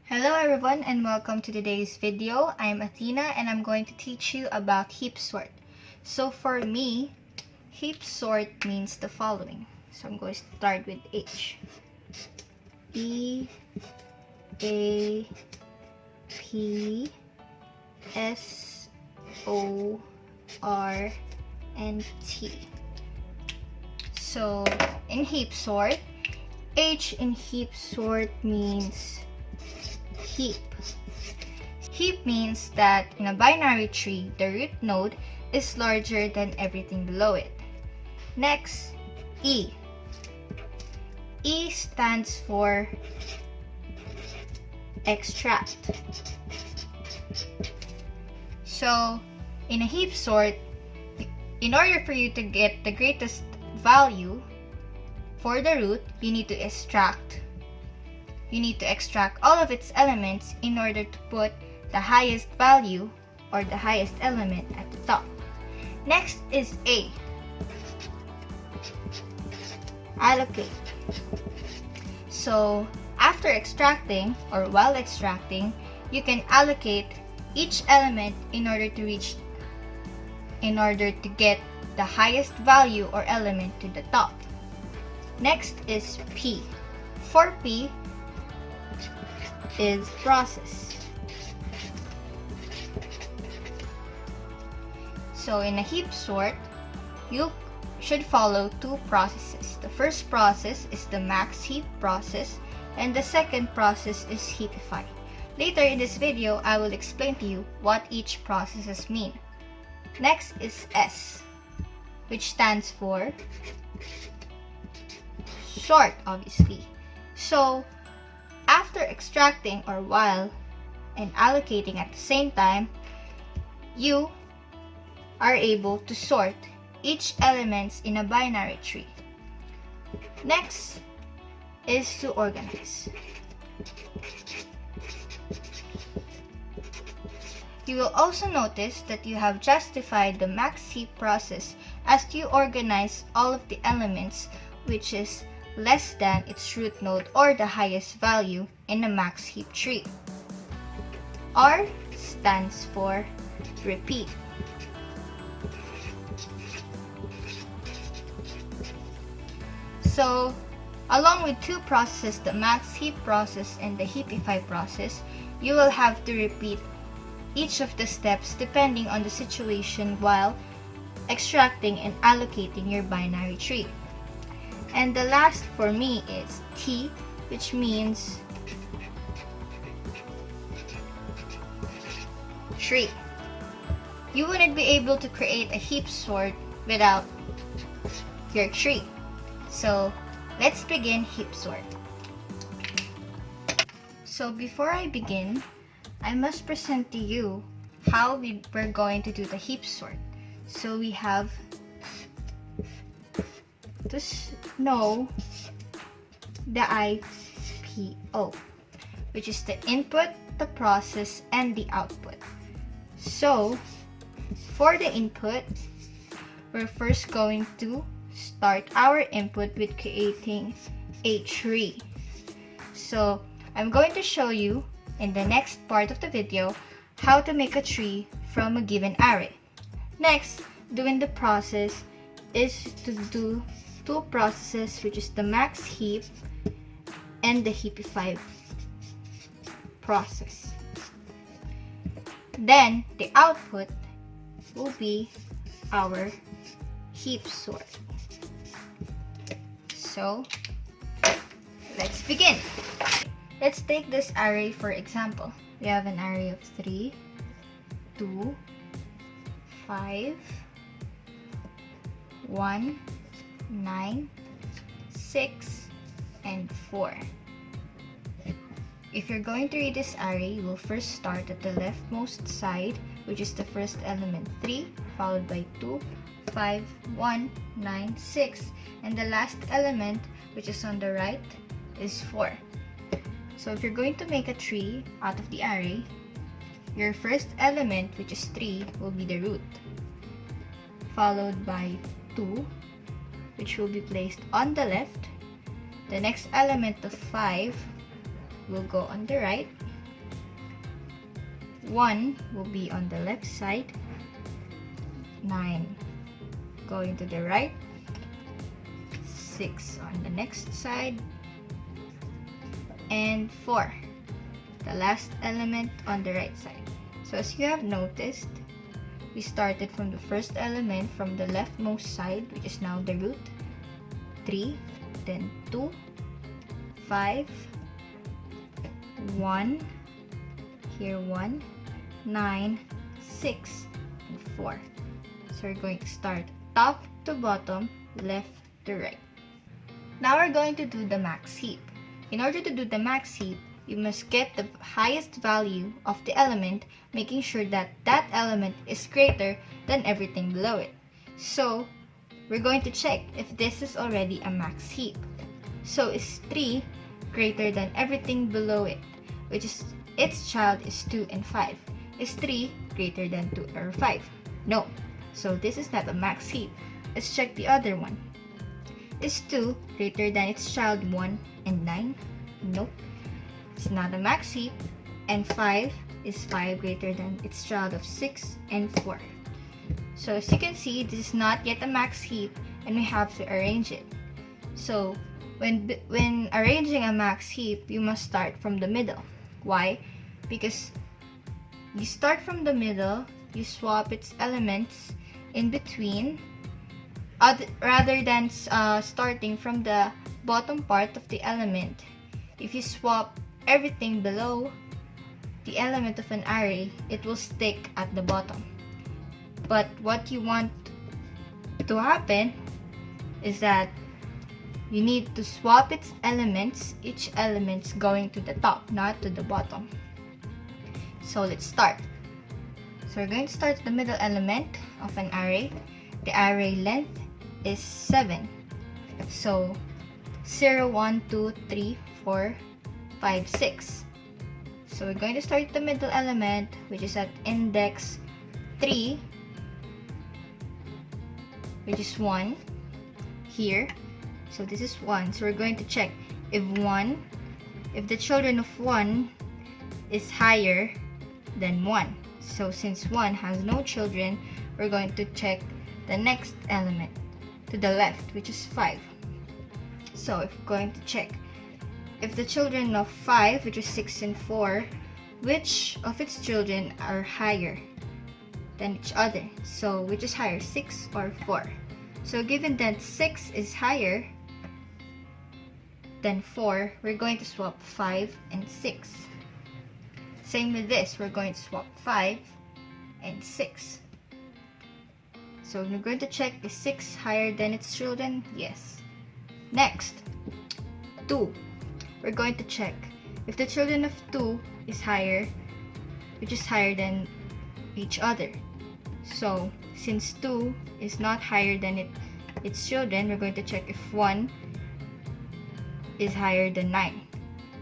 Hello everyone and welcome to today's video. I'm Athena and I'm going to teach you about heap sort. So for me, heap sort means the following. So I'm going to start with H. E, A, P, S, O, R, and T. So in heap sort, H in heap sort means heap. Heap means that in a binary tree, the root node is larger than everything below it. Next, E. E stands for extract. So, in a heap sort, in order for you to get the greatest value for the root, you need to extract all of its elements in order to put the highest value or the highest element at the top. Next is A. Allocate. So after extracting or while extracting, you can allocate each element in order to get the highest value or element to the top. Next is P. For P is process. So in a heap sort, you should follow two processes. The first process is the max heap process and the second process is heapify. Later in this video, I will explain to you what each processes mean. Next is S, which stands for sort, obviously. So after extracting or while and allocating at the same time, you are able to sort each element in a binary tree. Next is to organize. You will also notice that you have justified the max heap process as you organize all of the elements which is less than its root node or the highest value in a max heap tree. R stands for repeat. So, along with two processes, the max heap process and the heapify process, you will have to repeat each of the steps depending on the situation while extracting and allocating your binary tree. And the last for me is T, which means tree. You wouldn't be able to create a heap sort without your tree. So let's begin heap sort. So before I begin, I must present to you how we're going to do the heap sort. So we have to know the IPO, which is the input, the process, and the output. So for the input, we're first going to start our input with creating a tree. So I'm going to show you in the next part of the video how to make a tree from a given array. Next, doing the process is to do two processes, which is the max heap and the heapify process. Then the output will be our heap sort. So let's begin. Let's take this array for example. We have an array of 3, 2, 5, 1, 9, 6, and 4. If you're going to read this array, you will first start at the leftmost side, which is the first element 3, followed by 2, 5, 1, 9, 6, and the last element, which is on the right, is 4. So if you're going to make a tree out of the array, your first element, which is 3, will be the root, followed by 2, which will be placed on the left. The next element of 5 will go on the right, 1 will be on the left side, 9 going to the right, 6 on the next side, and 4, the last element on the right side. So as you have noticed, we started from the first element from the leftmost side, which is now the root, 3, then 2, 5, 1, here 1, 9, 6, and 4. So we're going to start top to bottom, left to right. Now we're going to do the max heap. In order to do the max heap, you must get the highest value of the element, making sure that that element is greater than everything below it. So we're going to check if this is already a max heap. So is 3 greater than everything below it, which is its child is 2 and 5. Is 3 greater than 2 or 5? No. So this is not a max heap. Let's check the other one. Is 2 greater than its child 1 and 9? Nope. It's not a max heap. And 5 is 5 greater than its child of 6 and 4. So as you can see, this is not yet a max heap and we have to arrange it. So when arranging a max heap, you must start from the middle. Why? Because you start from the middle, you swap its elements in between, rather than starting from the bottom part of the element. If you swap everything below the element of an array, it will stick at the bottom. But what you want to happen is that you need to swap its elements, each element's going to the top, not to the bottom. So let's start. So we're going to start the middle element of an array. The array length is 7. So 0, 1, 2, 3, 4, 5, 6. So we're going to start the middle element, which is at index 3, which is 1 here. So this is 1. So we're going to check if the children of 1 is higher than 1. So since 1 has no children, we're going to check the next element to the left, which is 5. So if we're going to check if the children of 5, which is 6 and 4, which of its children are higher than each other? So which is higher, 6 or 4? So given that 6 is higher than 4, we're going to swap 5 and 6. Same with this, we're going to swap 5 and 6. So we're going to check, is 6 higher than its children? Yes. Next, 2. We're going to check if the children of 2 is higher, which is higher than each other. So since 2 is not higher than its children, we're going to check if 1 is higher than 9.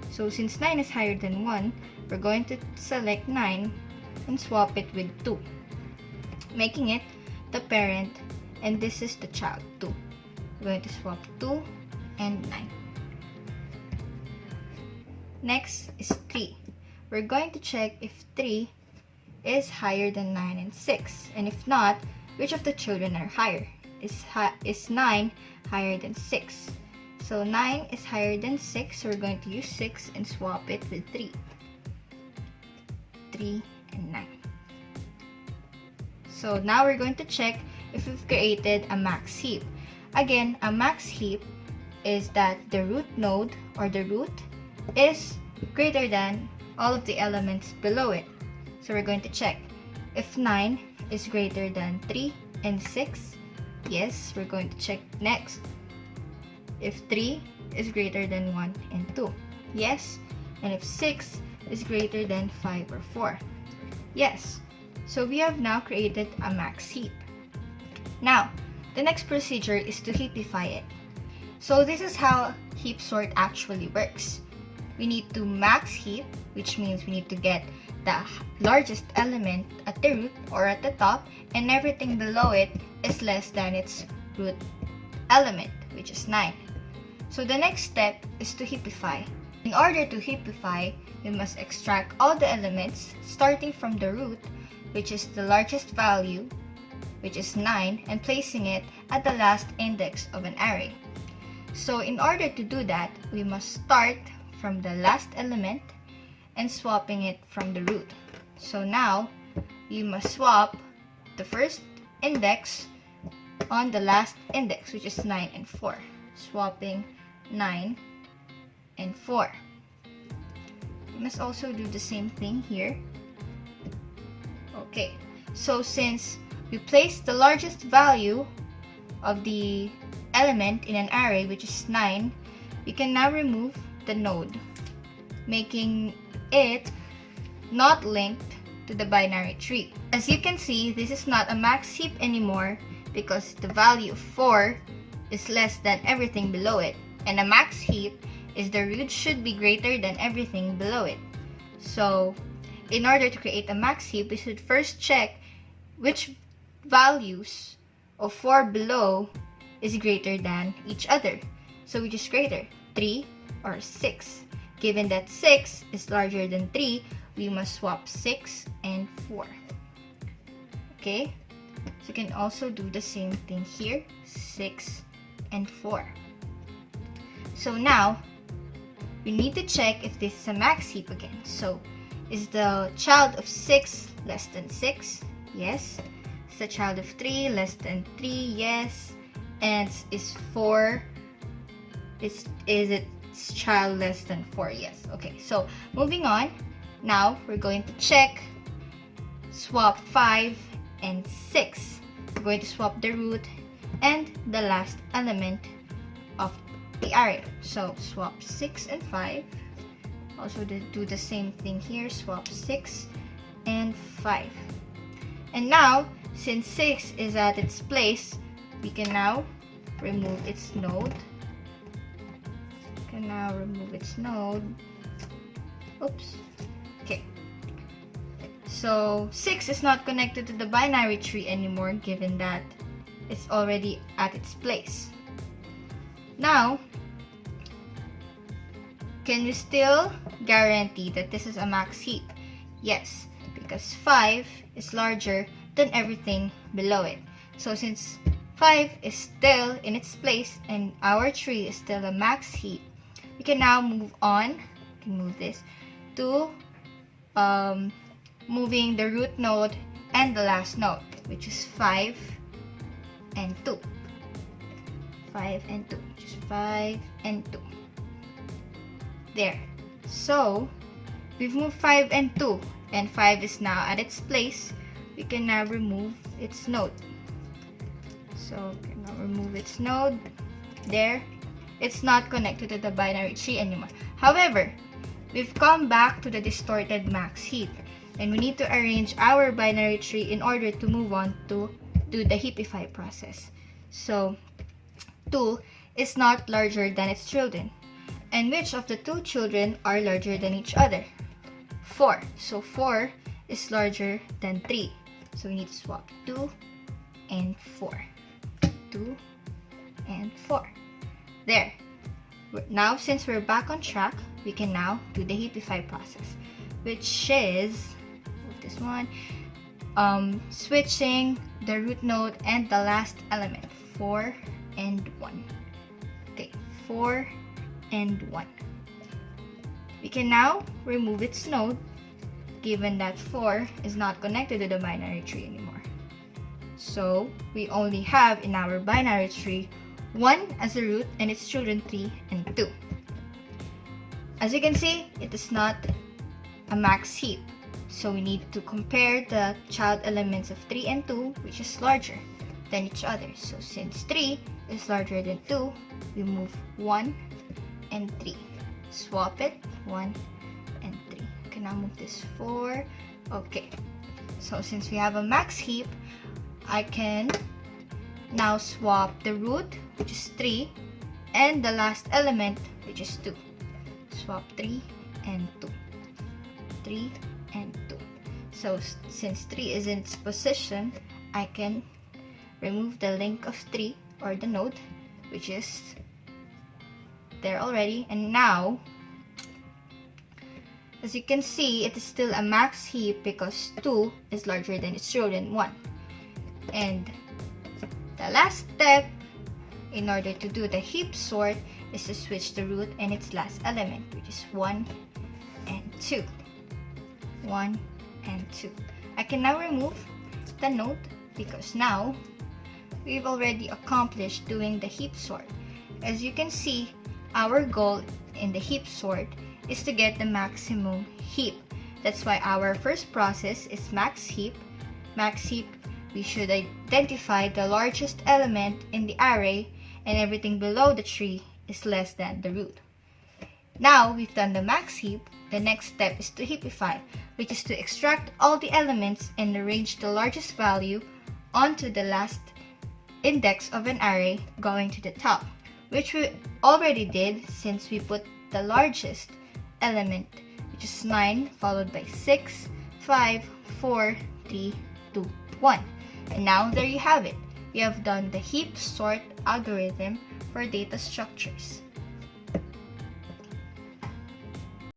So since 9 is higher than 1, we're going to select 9 and swap it with 2, making it the parent, and this is the child, 2. We're going to swap 2 and 9. Next is 3. We're going to check if 3 is higher than 9 and 6, and if not, which of the children are higher? Is 9 higher than 6? So 9 is higher than 6, so we're going to use 6 and swap it with 3. 3 and 9. So now we're going to check if we've created a max heap. Again, a max heap is that the root node or the root is greater than all of the elements below it. So we're going to check if 9 is greater than 3 and 6. Yes, we're going to check next if 3 is greater than 1 and 2. Yes. And if 6 is greater than 5 or 4. Yes. So we have now created a max heap. Now, the next procedure is to heapify it. So this is how heap sort actually works. We need to max heap, which means we need to get the largest element at the root or at the top, and everything below it is less than its root element, which is 9. So the next step is to heapify. In order to heapify, we must extract all the elements starting from the root, which is the largest value, which is 9, and placing it at the last index of an array. So in order to do that, we must start from the last element and swapping it from the root. So now, you must swap the first index on the last index, which is 9 and 4. Swapping 9 and 4. You must also do the same thing here. Okay, so since we place the largest value of the element in an array, which is 9, we can now remove the node, making it not linked to the binary tree. As you can see, this is not a max heap anymore because the value of 4 is less than everything below it, and a max heap is the root should be greater than everything below it. So in order to create a max heap, we should first check which values of 4 below is greater than each other. So which is greater, 3 or 6? Given that 6 is larger than 3, we must swap 6 and 4. Okay, so you can also do the same thing here, 6 and 4. So now, we need to check if this is a max heap again. So, is the child of 6 less than 6? Yes. Is the child of 3 less than 3? Yes. And is 4, is its child less than 4? Yes. Okay, so moving on. Now, we're going to check swap 5 and 6. We're going to swap the root and the last element of the array. So, swap 6 and 5. Also do the same thing here. Swap 6 and 5. And now, since 6 is at its place, we can now remove its node. Oops. Okay. So 6 is not connected to the binary tree anymore, given that it's already at its place. Now, can we still guarantee that this is a max heap? Yes, because 5 is larger than everything below it. So since 5 is still in its place and our tree is still a max heap, we can now move on, we can move this, to moving the root node and the last node, which is 5 and 2. 5 and 2, which is 5 and 2. There. So, we've moved 5 and 2, and 5 is now at its place. We can now remove its node. So, we can now remove its node. There. It's not connected to the binary tree anymore. However, we've come back to the distorted max heap, and we need to arrange our binary tree in order to move on to do the heapify process. So, 2 is not larger than its children. And which of the two children are larger than each other? 4. So 4 is larger than 3. So we need to swap 2 and 4. 2 and 4. There. Now, since we're back on track, we can now do the heapify process, which is this one, switching the root node and the last element, 4 and 1. Okay, 4 and 1. We can now remove its node, given that 4 is not connected to the binary tree anymore. So, we only have in our binary tree 1 as a root and its children 3 and 2. As you can see, it is not a max heap. So we need to compare the child elements of 3 and 2, which is larger than each other. So since 3 is larger than 2, we move 1 and 3. Swap it, 1 and 3. Okay, now move this 4. Okay, so since we have a max heap, I can now swap the root, which is 3, and the last element, which is 2. Swap 3 and 2. 3 and 2. So since 3 is in its position, I can remove the link of 3 or the node, which is there already, and now As you can see, it is still a max heap because 2 is larger than its rodent 1. And the last step in order to do the heap sort is to switch the root and its last element, which is 1 and 2. 1 and 2. I can now remove the note because now we've already accomplished doing the heap sort. As you can see, our goal in the heap sort is to get the maximum heap. That's why our first process is max heap. Max heap, we should identify the largest element in the array, and everything below the tree is less than the root. Now we've done the max heap, the next step is to heapify, which is to extract all the elements and arrange the largest value onto the last index of an array going to the top, which we already did since we put the largest element, which is 9, followed by 6, 5, 4, 3, 2, 1. And now there you have it. You have done the heap sort algorithm for data structures.